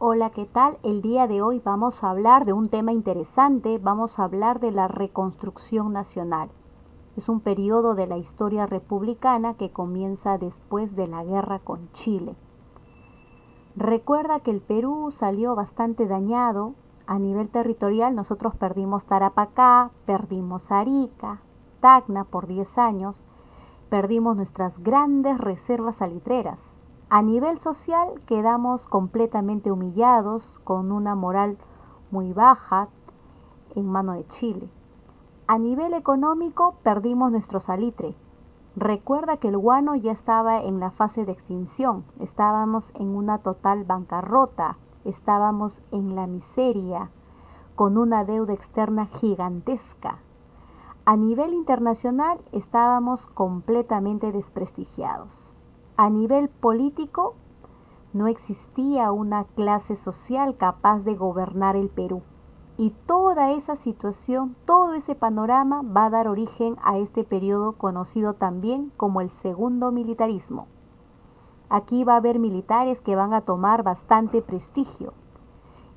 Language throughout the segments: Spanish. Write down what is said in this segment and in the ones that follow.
Hola, ¿qué tal? El día de hoy vamos a hablar de un tema interesante, vamos a hablar de la reconstrucción nacional. Es un periodo de la historia republicana que comienza después de la guerra con Chile. Recuerda que el Perú salió bastante dañado a nivel territorial. Nosotros perdimos Tarapacá, perdimos Arica, Tacna por 10 años, perdimos nuestras grandes reservas salitreras. A nivel social quedamos completamente humillados, con una moral muy baja en mano de Chile. A nivel económico perdimos nuestro salitre. Recuerda que el guano ya estaba en la fase de extinción, estábamos en una total bancarrota, estábamos en la miseria, con una deuda externa gigantesca. A nivel internacional estábamos completamente desprestigiados. A nivel político no existía una clase social capaz de gobernar el Perú. Y toda esa situación, todo ese panorama va a dar origen a este periodo conocido también como el segundo militarismo. Aquí va a haber militares que van a tomar bastante prestigio.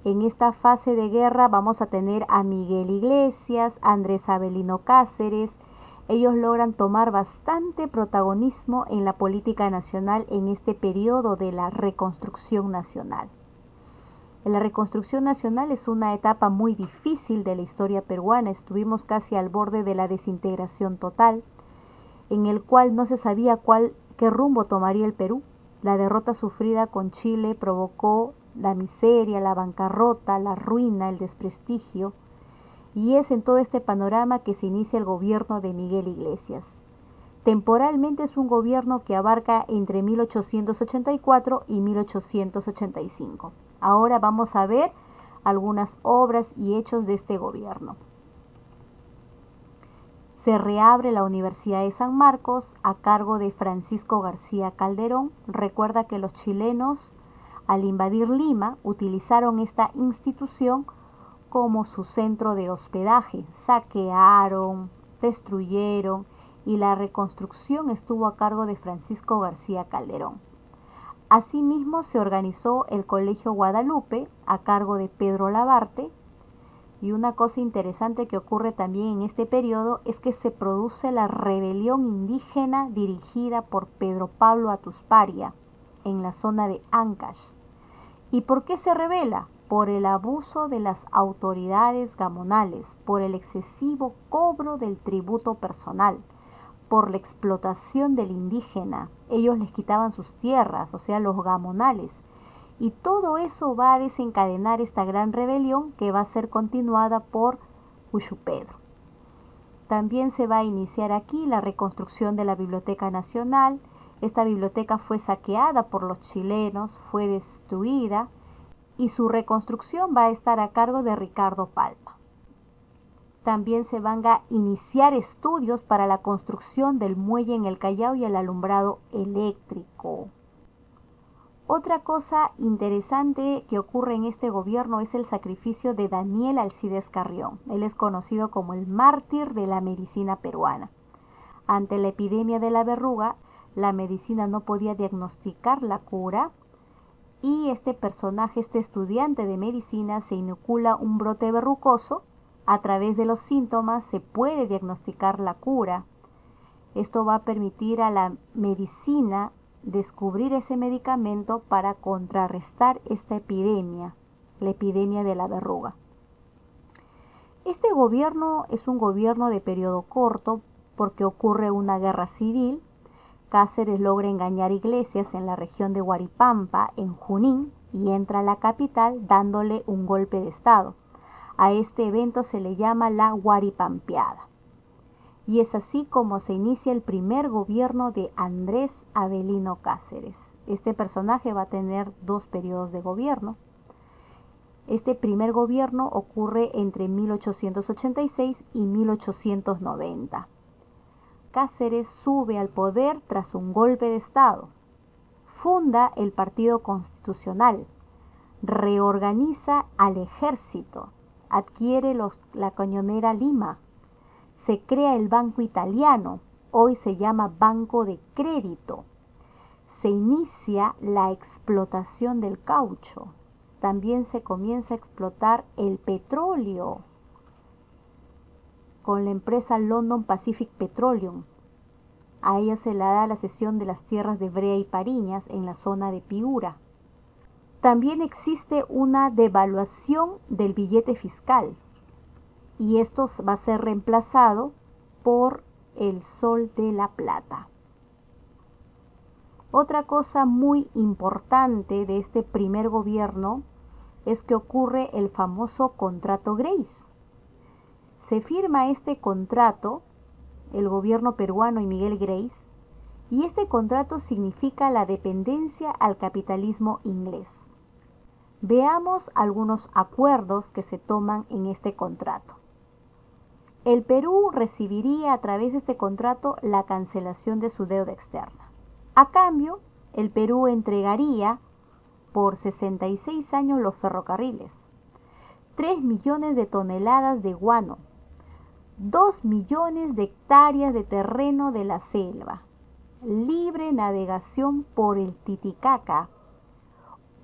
En esta fase de guerra vamos a tener a Miguel Iglesias, Andrés Avelino Cáceres. Ellos logran tomar bastante protagonismo en la política nacional en este periodo de la reconstrucción nacional. La reconstrucción nacional es una etapa muy difícil de la historia peruana. Estuvimos casi al borde de la desintegración total, en el cual no se sabía qué rumbo tomaría el Perú. La derrota sufrida con Chile provocó la miseria, la bancarrota, la ruina, el desprestigio, y es en todo este panorama que se inicia el gobierno de Miguel Iglesias. Temporalmente es un gobierno que abarca entre 1884 y 1885. Ahora vamos a ver algunas obras y hechos de este gobierno. Se reabre la Universidad de San Marcos a cargo de Francisco García Calderón. Recuerda que los chilenos, al invadir Lima, utilizaron esta institución como su centro de hospedaje. Saquearon, destruyeron, y la reconstrucción estuvo a cargo de Francisco García Calderón. Asimismo se organizó el Colegio Guadalupe a cargo de Pedro Labarte, y una cosa interesante que ocurre también en este periodo es que se produce la rebelión indígena dirigida por Pedro Pablo Atusparia en la zona de Ancash. ¿Y por qué se rebela? Por el abuso de las autoridades gamonales, por el excesivo cobro del tributo personal, por la explotación del indígena. Ellos les quitaban sus tierras, o sea, los gamonales. Y todo eso va a desencadenar esta gran rebelión que va a ser continuada por Huchu Pedro. También se va a iniciar aquí la reconstrucción de la Biblioteca Nacional. Esta biblioteca fue saqueada por los chilenos, fue destruida, y su reconstrucción va a estar a cargo de Ricardo Palma. También se van a iniciar estudios para la construcción del muelle en el Callao y el alumbrado eléctrico. Otra cosa interesante que ocurre en este gobierno es el sacrificio de Daniel Alcides Carrión. Él es conocido como el mártir de la medicina peruana. Ante la epidemia de la verruga, la medicina no podía diagnosticar la cura, y este personaje, este estudiante de medicina, se inocula un brote verrucoso. A través de los síntomas se puede diagnosticar la cura. Esto va a permitir a la medicina descubrir ese medicamento para contrarrestar esta epidemia, la epidemia de la verruga. Este gobierno es un gobierno de periodo corto porque ocurre una guerra civil. Cáceres logra engañar Iglesias en la región de Huaripampa, en Junín, y entra a la capital dándole un golpe de estado. A este evento se le llama la Huaripampeada. Y es así como se inicia el primer gobierno de Andrés Avelino Cáceres. Este personaje va a tener 2 periodos de gobierno. Este primer gobierno ocurre entre 1886 y 1890. Cáceres sube al poder tras un golpe de estado. Funda el Partido Constitucional. Reorganiza al ejército. Adquiere la cañonera Lima. Se crea el Banco Italiano, hoy se llama Banco de Crédito. Se inicia la explotación del caucho. también se comienza a explotar el petróleo con la empresa London Pacific Petroleum. A ella se le da la cesión de las tierras de Brea y Pariñas en la zona de Piura. También existe una devaluación del billete fiscal y esto va a ser reemplazado por el sol de la plata. Otra cosa muy importante de este primer gobierno es que ocurre el famoso contrato Grace. Se firma este contrato, el gobierno peruano y Miguel Grace, y este contrato significa la dependencia al capitalismo inglés. Veamos algunos acuerdos que se toman en este contrato. El Perú recibiría a través de este contrato la cancelación de su deuda externa. A cambio, el Perú entregaría por 66 años los ferrocarriles, 3 millones de toneladas de guano, 2 millones de hectáreas de terreno de la selva, libre navegación por el Titicaca,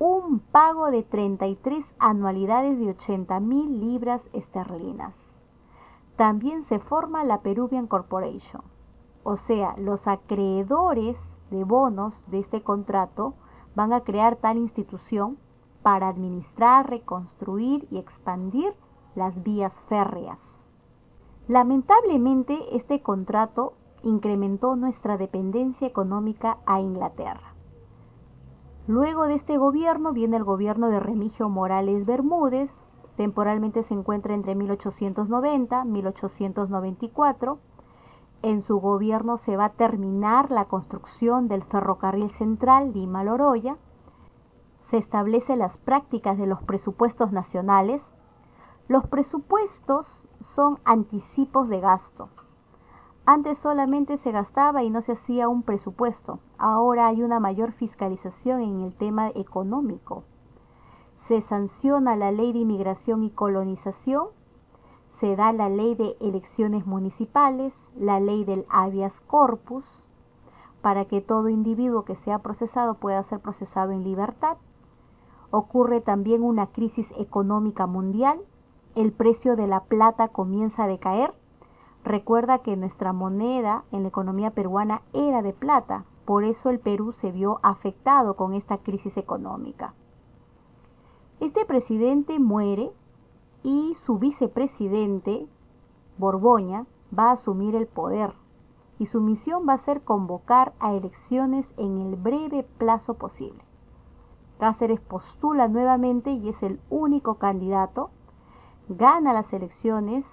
un pago de 33 anualidades de 80.000 libras esterlinas. También se forma la Peruvian Corporation, o sea, los acreedores de bonos de este contrato van a crear tal institución para administrar, reconstruir y expandir las vías férreas. Lamentablemente, este contrato incrementó nuestra dependencia económica a Inglaterra. Luego de este gobierno viene el gobierno de Remigio Morales Bermúdez, temporalmente se encuentra entre 1890 y 1894. En su gobierno se va a terminar la construcción del ferrocarril central Lima-Loroya, se establecen las prácticas de los presupuestos nacionales. Los presupuestos son anticipos de gasto. Antes solamente se gastaba y no se hacía un presupuesto. Ahora hay una mayor fiscalización en el tema económico. Se sanciona la ley de inmigración y colonización. Se da la ley de elecciones municipales, la ley del habeas corpus, para que todo individuo que sea procesado pueda ser procesado en libertad. Ocurre también una crisis económica mundial. El precio de la plata comienza a decaer. Recuerda que nuestra moneda en la economía peruana era de plata, por eso el Perú se vio afectado con esta crisis económica. Este presidente muere y su vicepresidente, Borgoña, va a asumir el poder y su misión va a ser convocar a elecciones en el breve plazo posible. Cáceres postula nuevamente y es el único candidato, gana las elecciones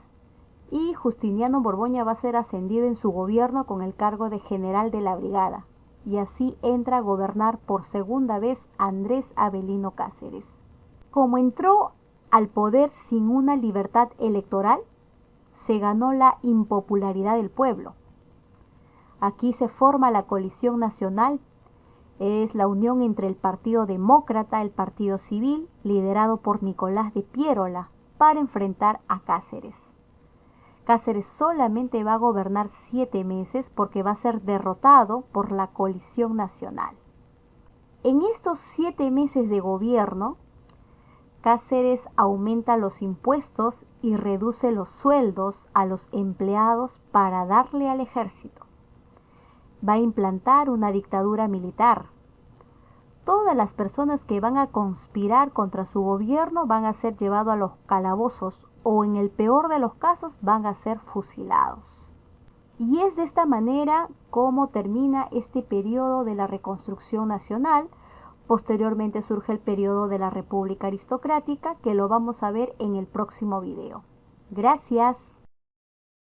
y Justiniano Borgoña va a ser ascendido en su gobierno con el cargo de general de la brigada y así entra a gobernar por segunda vez Andrés Avelino Cáceres. Como entró al poder sin una libertad electoral, se ganó la impopularidad del pueblo. Aquí se forma la coalición nacional, es la unión entre el Partido Demócrata, el Partido Civil, liderado por Nicolás de Piérola, para enfrentar a Cáceres. Cáceres solamente va a gobernar 7 meses porque va a ser derrotado por la coalición nacional. En estos 7 meses de gobierno, Cáceres aumenta los impuestos y reduce los sueldos a los empleados para darle al ejército. Va a implantar una dictadura militar. Todas las personas que van a conspirar contra su gobierno van a ser llevados a los calabozos o en el peor de los casos van a ser fusilados. Y es de esta manera como termina este periodo de la reconstrucción nacional. Posteriormente surge el periodo de la República Aristocrática, que lo vamos a ver en el próximo video. Gracias.